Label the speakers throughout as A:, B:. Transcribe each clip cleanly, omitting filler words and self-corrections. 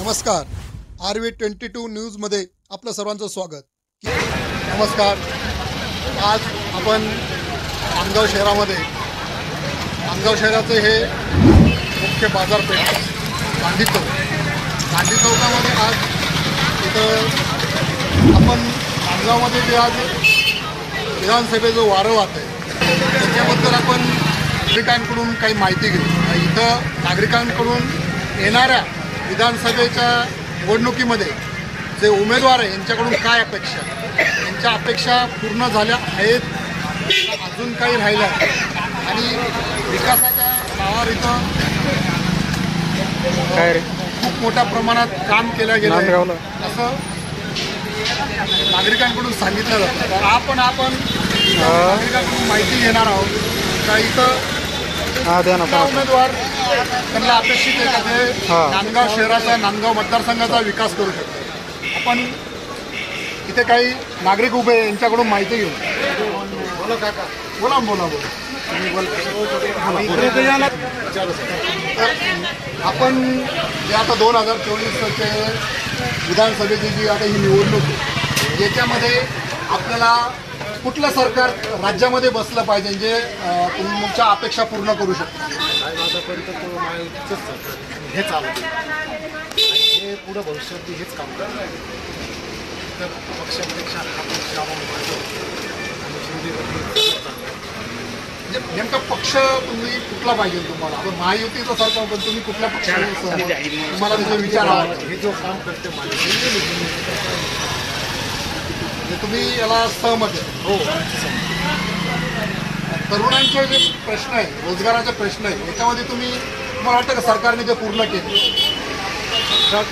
A: नमस्कार, RV22 न्यूजमध्ये आपलं सर्वांचं स्वागत। नमस्कार, आज आपण माणगाव शहरामध्ये माणगाव शहराचे हे मुख्य बाजारपेठ गांधी चौकामध्ये आज इथं आपण माणगावमध्ये जे आज विधानसभेचं वारं वाहत आहे त्याच्याबद्दल आपण नागरिकांकडून काही माहिती घेऊ। इथं नागरिकांकडून येणाऱ्या विधानसभेच्या निवडणुकीमध्ये जे उमेदवार आहे यांच्याकडून काय अपेक्षा, यांच्या अपेक्षा पूर्ण झाल्या आहेत, अजून काही राहिल्या आणि विकासाच्या नावावर इथं खूप मोठ्या प्रमाणात काम केलं गेलं आहे असं नागरिकांकडून सांगितलं जातं। तर आपण नागरिकांकडून माहिती घेणार आहोत का इथं उमेदवार त्यांना अपेक्षित आहे का ते नांदगाव शहराचा, नांदगाव मतदारसंघाचा विकास करू शकतो। आपण इथे काही नागरिक उभे यांच्याकडून माहिती घेऊ। बोला काका, बोला बोला बोला। तर आपण जे आता 2024चे विधानसभेची जी आता ही निवडणूक आहे याच्यामध्ये आपल्याला कुठलं सरकार राज्यामध्ये बसलं पाहिजे जे तुमच्या अपेक्षा पूर्ण करू शकतो?
B: माझ्यापर्यंत तो महायुतीचंच सरकार हे चालतं हे पुढं भविष्यात हेच काम करणार। तर पक्षापेक्षा हा पक्ष
A: म्हणजे नेमका पक्ष तुम्ही कुठला पाहिजे तुम्हाला? आपण महायुतीचं सरकार पण तुम्ही कुठल्या पक्षाला तुम्हाला त्याचा विचार आहे?
B: हे जो काम करते
A: तुम्ही याला सहमत आहे?
B: हो।
A: तरुणांचे जे प्रश्न आहे, रोजगाराचे प्रश्न आहे, याच्यामध्ये तुम्हाला वाटतं का सरकारने ते पूर्ण केले?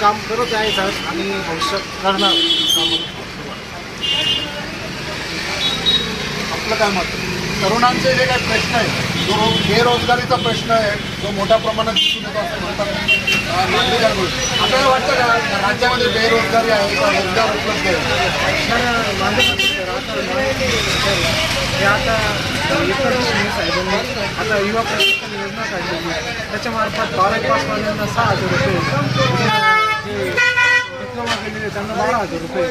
B: काम करत आहे साहेब आणि भविष्यात करणार।
A: आपलं काय मत? तरुणांचे जे काही प्रश्न आहे, जो बेरोजगारीचा प्रश्न आहे, जो मोठ्या प्रमाणात दिसून येतो असं म्हणतात नागरिकांकडून, आपल्याला वाटतं का राज्यामध्ये बेरोजगारी आहे का रोजगार उपलब्ध आहे?
C: हे आता साहेबांनी आता युवा प्रशिक्षण योजना काढलेली, त्याच्यामार्फत 12वी पासवाल्यांना 6,000 रुपये, जे डिप्लोमा केलेले त्यांना 12,000 रुपये,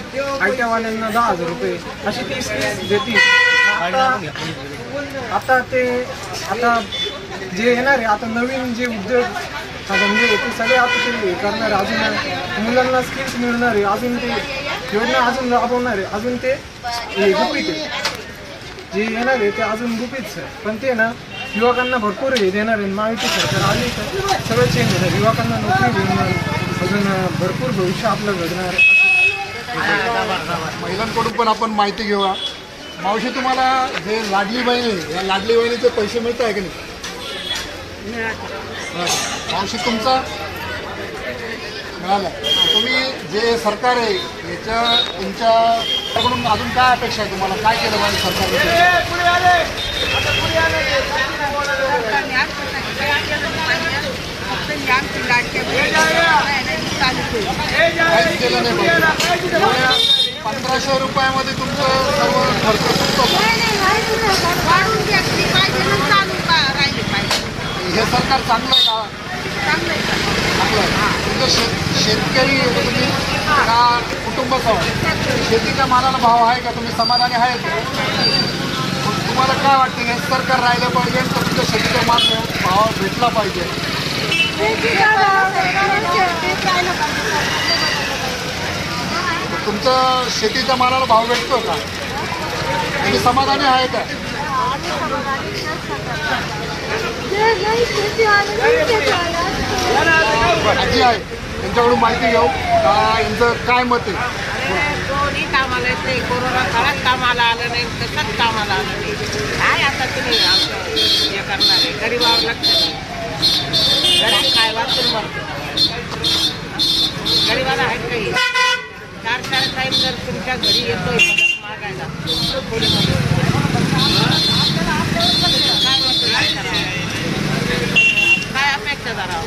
C: ITI वाल्यांना 10,000 रुपये अशी 30 देतील। आता जे येणार आहे, आता नवीन जे उद्योग धंदे ते सगळे आता ते करणार आहे, अजून मुलांना स्किल्स मिळणार आहे, अजून ते योजना अजून राबवणार आहे, अजून ते गुपित आहे, जे येणार आहे ते अजून गुपित आहे, पण ते ना युवकांना भरपूर हे देणार आहे। महायुती सरकार आली तर सगळं चेंज होणार, युवकांना नोकरी मिळणार, अजून भरपूर भविष्य आपलं घडणार।
A: महिलांकडून पण आपण माहिती घेऊया। मावशी, तुम्हाला जे लाडली बहीण आहे, या लाडली बहिणीचे पैसे मिळत आहे की नाही? मावशी, तुमचा मिळाला? तुम्ही जे सरकार आहे तुमच्याकडून अजून काय अपेक्षा आहे? तुम्हाला काय केलं पाहिजे सरकारने? काहीच केलं नाही। 1500 रुपयामध्ये तुमचं सर्व खर्च सुटतो का? हे सरकार चांगलं आहे का? चांगलं आहे। तुमचं शेतकरी तुम्ही का कुटुंबासह शेतीच्या मालाला भाव आहे का? तुम्ही समाधानी आहेत? तुम्हाला काय वाटतं हे सरकार राहिलं पाहिजे तर तुमच्या शेतीचा माल भाव भेटला पाहिजे? तुमचं शेतीच्या मालाला भाव भेटतो का? तुम्ही समाधानी आहे का? आजी आहे, त्यांच्याकडून माहिती घेऊ का यांचं काय मत आहे?
D: दोन्ही कामाला येते, कोरोना काळात कामाला आलं नाही, तसंच कामाला आलं नाही, काय आता तुम्ही आमचं हे करणार आहे? गरीबावर लक्ष नाही, गरीब काय वाचून मरतो, गरीबाला आहेत काही 4-4 टाईम जर तुमच्या घरी येतोय मदत मागायला थोडी मदत काय म्हणतो, काय अपेक्षा धरावं?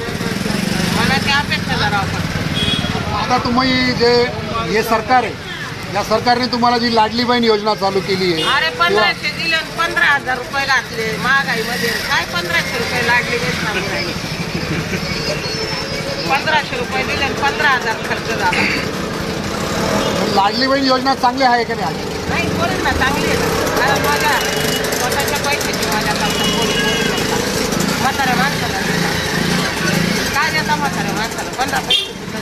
D: मला त्या अपेक्षा धरावं पडतं।
A: आता तुम्ही जे हे सरकार आहे, या सरकारने तुम्हाला जी लाडली बहीण योजना चालू केली आहे,
D: अरे 1500 दिले, 15,000 रुपये घातले महागाईमध्ये, काय 1500 रुपये लाडली बहीण सांगू राहिली? 1500 रुपये दिले आणि 15,000 खर्च झाला.
A: लाडली बहीण योजना चांगली आहे का नाही?
D: नाही बोलून ना चांगली आहे ना. कारण माझ्या स्वतःच्या पैशाची माझ्या म्हाताऱ्या माणसाला काय देता म्हाताऱ्या माणसाला 15 पैसे सुद्धा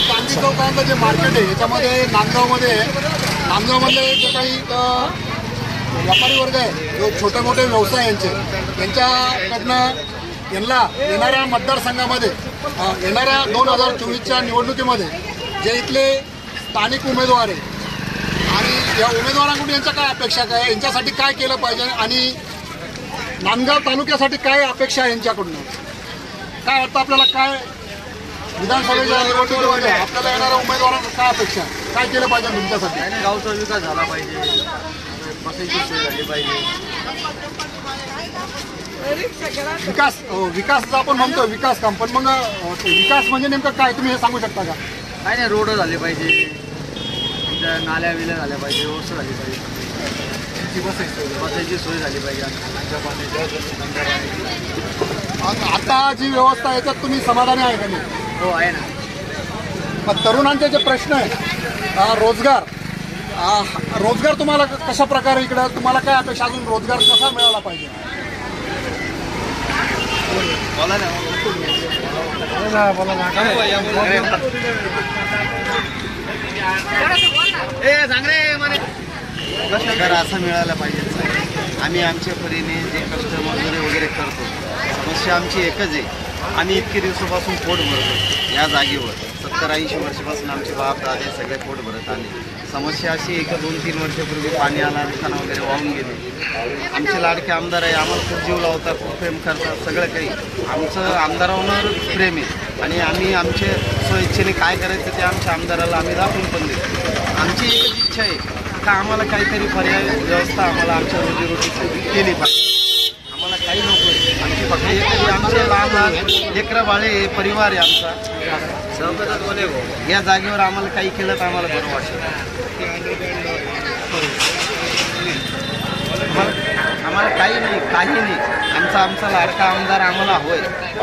A: चांदी चौकातलं जे मार्केट आहे याच्यामध्ये नांदगावमधले जे काही व्यापारी वर्ग आहे जो छोटे मोठे व्यवसाय यांच्याकडनं यांना येणाऱ्या मतदारसंघामध्ये येणाऱ्या 2024च्या निवडणुकीमध्ये जे इथले स्थानिक उमेदवार आहे आणि या उमेदवारांकडून यांच्या काय अपेक्षा काय यांच्यासाठी काय केलं पाहिजे आणि नांदगाव तालुक्यासाठी काय अपेक्षा आहे यांच्याकडून काय वाटतं आपल्याला? काय विधानसभेच्या निवडणुकीमध्ये आपल्याला येणाऱ्या उमेदवारांना काय अपेक्षा काय केलं पाहिजे तुमच्यासाठी?
E: गावचा विकास झाला पाहिजे, बसायची सोय झाली पाहिजे.
A: विकासचा आपण म्हणतो विकास काम, पण मग विकास म्हणजे नेमकं काय तुम्ही हे सांगू शकता का?
E: काय नाही, रोड झाले पाहिजे, त्या नाल्या विल्या झाल्या पाहिजे, व्यवस्था झाली पाहिजे, बसायची सोय झाली पाहिजे.
A: आता जी व्यवस्था आहे त्यात तुम्ही समाधानी आहे का नाही?
E: हो आहे ना.
A: मग तरुणांचे जे प्रश्न आहे रोजगार तुम्हाला कशा प्रकारे इकडं तुम्हाला काय अपेक्षा अजून रोजगार कसा मिळाला पाहिजे?
E: बोला ना. रोजगार असं मिळायला पाहिजे. आम्ही आमच्या परीने जे कष्ट मजुरी वगैरे करतो, समस्या आमची एकच आहे. आम्ही इतके दिवसापासून पोट भरतो या जागेवर. 70-80 वर्षापासून आमचे बाप दादे सगळे पोट भरत आले. समस्या अशी आहे की 2-3 वर्षापूर्वी पाणी आला, दुकानं वगैरे वाहून गेले. आमचे लाडके आमदार आहे, आम्हाला खूप जीव लावतात, खूप प्रेम करतात. सगळं काही आमचं आमदारावर प्रेम आहे आणि आम्ही आमचे स्वइच्छेने काय करायचं ते आमच्या आमदाराला आम्ही दाखवून पण देतो. आमची एकच इच्छा आहे का आम्हाला काहीतरी पर्याय व्यवस्था आम्हाला आमच्या रोजीरोटीसाठी केली पाहिजे. आम्हाला काही नको आहे. आमची फक्त एकतरी आमचे लहान लेकरं बाळे परिवार आहे आमचा. या जागेवर आम्हाला काही केलं तर आम्हाला बरं वाटतं. आम्हाला काही नाही. आमचा लाडका आमदार आम्हाला हवंय,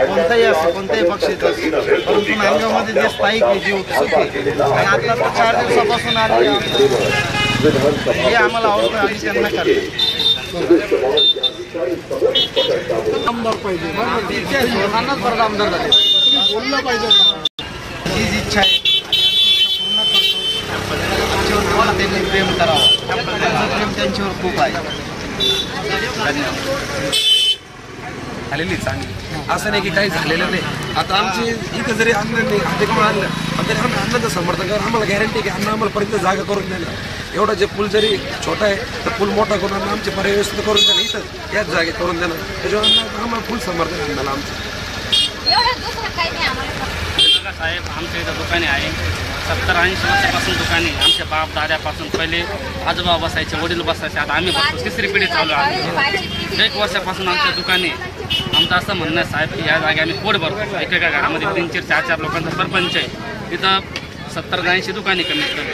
E: कोणताही असो, कोणत्याही पक्षाचा असो. परंतु नांदगावमध्ये जे स्थायिक आहे, जे उत्सुक आहे आणि आता 4 दिवसापासून आले हे आम्हाला आवडतं आणि त्यांना करतो.
A: आमदार पाहिजे
E: परत आमदार झाले.
A: बोललं पाहिजे.
E: हीच इच्छा आहे पूर्ण करतो. आमच्यावर तुम्हाला त्यांनी प्रेम करावं, त्यांचं प्रेम त्यांच्यावर खूप आहे.
F: झालेली चांगली असं नाही की काही झालेलं नाही. आता आमची इथं जरी अन्न नाही अधिकमा आणलं तरी आम्ही अन्नाचं समर्थन करून आम्हाला गॅरंटी की अन्न आम्हाला पर्यंत जागा करून देणं. एवढा जे पूल जरी छोटा आहे तर पूल मोठा करून अन्न आमची पर्याय व्यवस्थित करून देणं, इथं याच जागे करून देणं. त्याच्यावर अन्न आम्हाला फुल समर्थन अन्नाला आमचं.
G: साहेब आमच्या इथं दुकाने आहे. 70-80 वर्षापासून दुकाने आमच्या बाप दाद्यापासून पहिले आजोबा बसायचे, वडील बसायचे. आता आम्ही बसतो, 3री पिढी चालू आहे. 1 वर्षापासून आमच्या दुकाने. आमचं असं म्हणणं आहे साहेब की या जागे आम्ही पोट भरतो. एकेका घरामध्ये 3-4 लोकांचा सरपंच आहे. इथं 70-80 दुकाने कमीत कमी.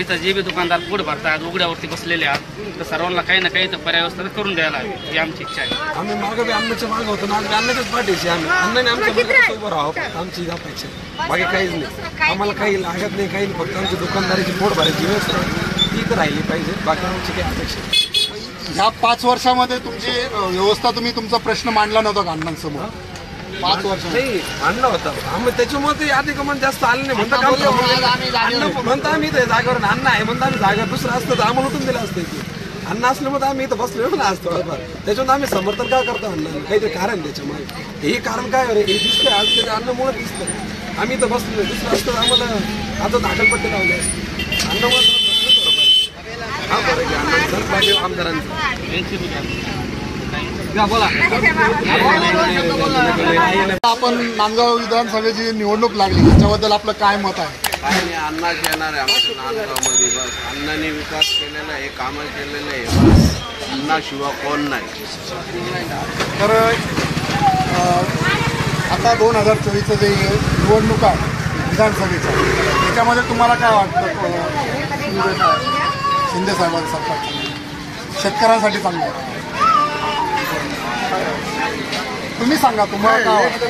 G: इथं जे बी दुकानदार पोट भरतात, उघड्यावरती बसलेले आहात, तर सर्वांना काही ना काही तर पर्याय व्यवस्था करून द्यायला हवी ही आमची इच्छा आहे.
F: आम्ही मागं बी अन्नाच्या मागं होतो ना, आम्ही अन्नाच्याच पाठीशी. अन्नाने आमच्या मुलाला उभं राहावं आमची अपेक्षा. बाकी काहीच नाही. आम्हाला काही लागत नाही, काही नाही. फक्त आमची दुकानदाराची पोट भरायची व्यवस्था ती तर राहिली पाहिजे. बाकी आमची काही अपेक्षा.
A: ह्या 5 वर्षामध्ये तुमची व्यवस्था तुम्ही तुमचा प्रश्न मांडला नव्हता का अण्णांसमोर? 5 वर्ष
F: नाही आणलं होतं आम्ही, त्याच्यामुळे ते अधिकमान जास्त आलं नाही. म्हणता आम्ही इथं जागेवर अन्न आहे म्हणता आम्ही जागा दुसरं असतं तर आम्हाला उठून दिलं असतं की अन्न असल्यामुळे आम्ही इथं बसलो ना आज थोडंफार. त्याच्यामुळे आम्ही समर्थन का करतो अन्न? काहीतरी कारण त्याच्यामुळे. हे कारण काय हे दिसतंय आज त्याच्या अन्नामुळे दिसतं. आम्ही इथं बसलो, दुसरं असतं आम्हाला आता धाकलपट्टी लावली असते. अन्नामुळे बसलो थोडंफार. हा बरं की अन्नाचं आमदारांचं बोला.
A: आपण नांदगाव विधानसभेची निवडणूक लागली त्याच्याबद्दल आपलं काय मत आहे?
H: आणि अन्नाच येणार आहे आमच्या नांदगावमध्ये. बस अन्नाने विकास केलेला आहे, कामं केलेलं आहे. बस अन्नाशिवाय कोण नाही.
A: तर आता 2024चं जे निवडणूक आहे विधानसभेचं त्याच्यामध्ये तुम्हाला काय वाटतं? शिंदे साहेबांचं सरकार शेतकऱ्यांसाठी चांगलं आहे. तुम्ही सांगा तुम्हाला काय वाटतं?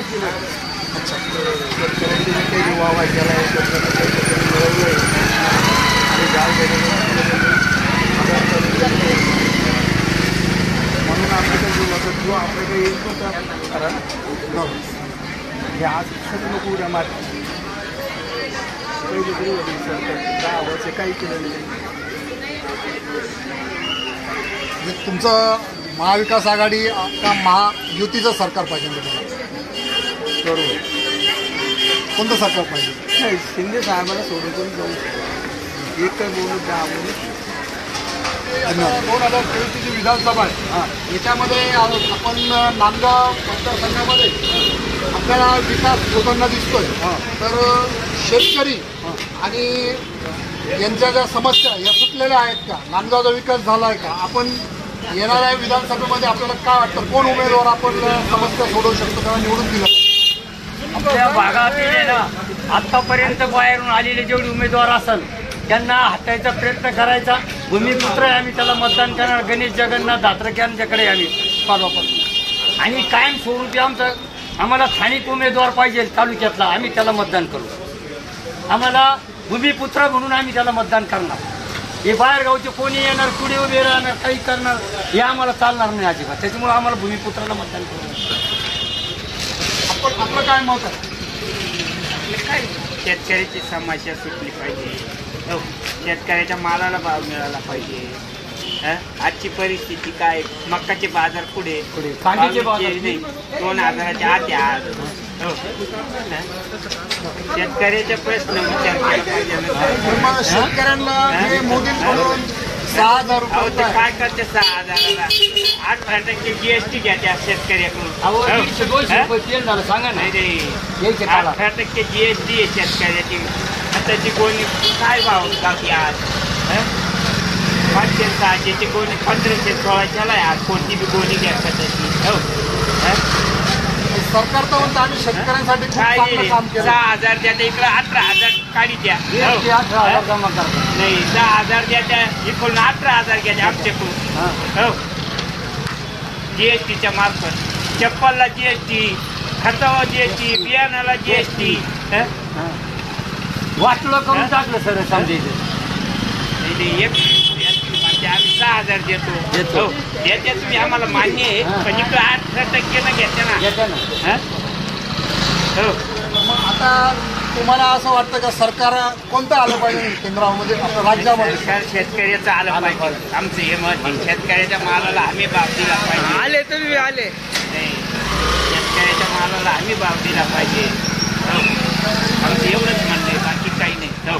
C: म्हणून आपल्याकडे जो होता किंवा आपल्याकडे येत होता कारण हे आज सगळे लोक उड्या मारतात. पहिले तरी होते सरकार 10 वर्ष काही केलं नाही.
A: म्हणजे तुमचं महाविकास आघाडी का महायुतीचं सरकार पाहिजे तुम्हाला?
C: बरोबर
A: कोणतं सरकार पाहिजे?
C: नाही, शिंदे साहेबांना सोडून करून जाऊ शकतो. एक काही बोलून 10 बोलून
A: 2023 जी विधानसभा आहे याच्यामध्ये आपण नांदगाव मतदारसंघामध्ये आपल्याला विकास होताना दिसतोय. तर शेतकरी आणि यांच्या ज्या समस्या या सुटलेल्या आहेत का? नांदगावचा विकास झाला आहे का? आपण येणाऱ्या विधानसभेमध्ये आपल्याला काय वाटतं कोण उमेदवार आपण समस्या सोडवू शकतो किंवा निवडून दिला?
I: आपल्या भागातील ना आत्तापर्यंत बाहेरून आलेले जेवढे उमेदवार असेल त्यांना हटायचा प्रयत्न करायचा. भूमिपुत्र आहे, आम्ही त्याला मतदान करणार. गणेश जगन्नाथ धात्रके यांच्याकडे आम्ही परवापासून आणि कायम स्वरूपी आम्हाला स्थानिक उमेदवार पाहिजे तालुक्यातला, आम्ही त्याला मतदान करू. आम्हाला भूमिपुत्र म्हणून आम्ही त्याला मतदान करणार. हे बाहेरगावचे कोणी येणार, पुढे उभे राहणार, काही करणार, हे आम्हाला चालणार नाही अजिबात. त्याच्यामुळे आम्हाला भूमिपुत्राला मतदान करू.
A: आपलं काय मत आहे?
J: काय शेतकऱ्याची समस्या सुटली पाहिजे. हो, शेतकऱ्याच्या मालाला भाव मिळाला पाहिजे. आजची परिस्थिती काय, मक्काचे बाजार पुढे
I: कांद्याचे बाजार
J: नाही 2000च्या आत आज. हो, शेतकऱ्याचे प्रश्न विचार केला पाहिजे.
A: मग शेतकऱ्यांना हे मोदींकडून 6,000
J: अहो,
A: रुपये
J: ते काय करते 6,000ला 18% GST घ्या शेतकऱ्याकडून.
I: अहो, 100-200 रुपये तेल झालं सांगा ना.
J: नाही
I: यायचे काला.
J: 18% GST आहे शेतकऱ्याची. आताची गोणी काय भाव बाकी आज? 500-600ची गोणी 1500-1600ला आहे आज. कोणती बी गोणी घ्या त्याची. हो,
A: सरकार तर म्हणतं आम्ही शेतकऱ्यांसाठी खूप
J: काय
A: चांगलं काम केलं.
J: 6,000 द्या त्या इकडं 18,000 काढी द्या. हो.
I: 18,000 जमा करतात.
J: नाही 10,000 द्या त्या इकडून 18,000 घ्या आमच्याकडून. हो, GSTच्या मार्फत चप्पलला GST, खतावर GST, बियाणाला GST.
I: वाटलं करून टाकलं सर समजायचं.
J: आम्ही 6,000 देतो. हो, देते तुम्ही आम्हाला मान्य आहे. पण इकडं 18% घेते ना.
I: येते ना.
J: हो,
A: मग आता तुम्हाला असं वाटतं का सरकार कोणतं आलं पाहिजे केंद्रामध्ये आपल्या राज्यामध्ये?
J: सरकार शेतकऱ्याचं आलं पाहिजे. आमचं हे मत आहे. शेतकऱ्याच्या मालाला आम्ही भाव दिला पाहिजे.
D: आले तुम्ही आले
J: नाही, शेतकऱ्याच्या मालाला आम्ही भाव दिला पाहिजे. हो, आमचं एवढंच म्हणणं आहे, बाकी काही नाही. हो.